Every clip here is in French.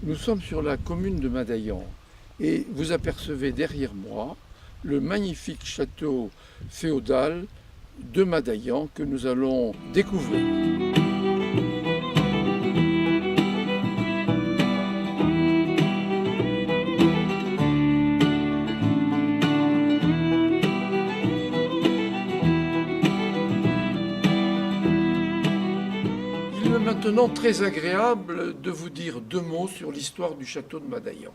Nous sommes sur la commune de Madaillan et vous apercevez derrière moi le magnifique château féodal de Madaillan que nous allons découvrir. Il est maintenant très agréable de vous dire deux mots sur l'histoire du château de Madaillan.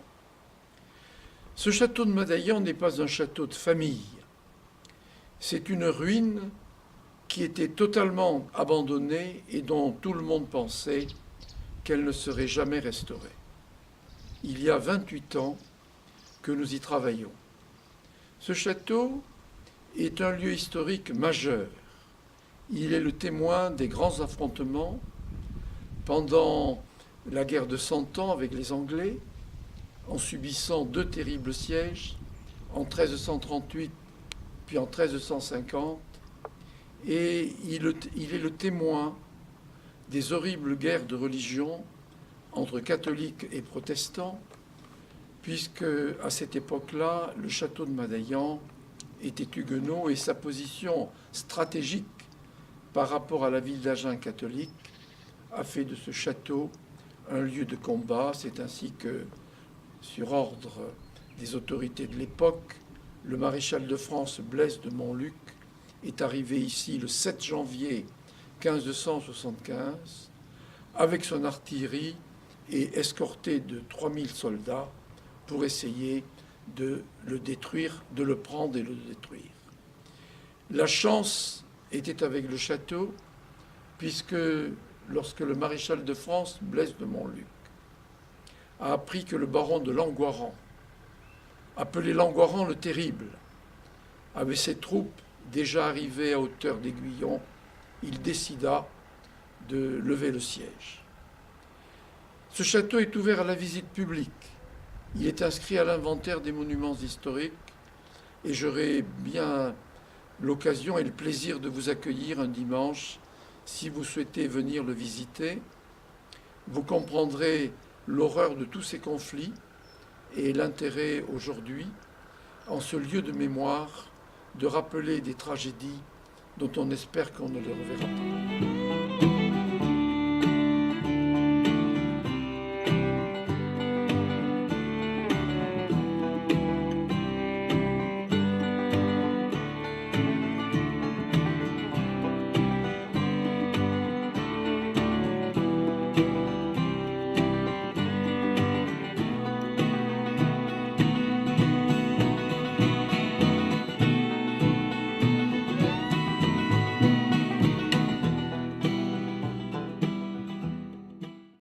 Ce château de Madaillan n'est pas un château de famille. C'est une ruine qui était totalement abandonnée et dont tout le monde pensait qu'elle ne serait jamais restaurée. Il y a 28 ans que nous y travaillons. Ce château est un lieu historique majeur. Il est le témoin des grands affrontements pendant la guerre de 100 ans avec les Anglais, en subissant deux terribles sièges, en 1338 puis en 1350, et il est le témoin des horribles guerres de religion entre catholiques et protestants, puisque à cette époque-là, le château de Madaillan était huguenot et sa position stratégique par rapport à la ville d'Agen catholique a fait de ce château un lieu de combat. C'est ainsi que, sur ordre des autorités de l'époque, le maréchal de France Blaise de Montluc est arrivé ici le 7 janvier 1575 avec son artillerie et escorté de 3000 soldats pour essayer de le détruire, de le prendre et le détruire. La chance était avec le château, puisque lorsque le maréchal de France, Blaise de Montluc, a appris que le baron de Langoiran, appelé Langoiran le Terrible, avait ses troupes déjà arrivées à hauteur d'Aiguillon, il décida de lever le siège. Ce château est ouvert à la visite publique. Il est inscrit à l'inventaire des monuments historiques et j'aurai bien l'occasion et le plaisir de vous accueillir un dimanche si vous souhaitez venir le visiter. Vous comprendrez l'horreur de tous ces conflits et l'intérêt aujourd'hui, en ce lieu de mémoire, de rappeler des tragédies dont on espère qu'on ne les reverra pas.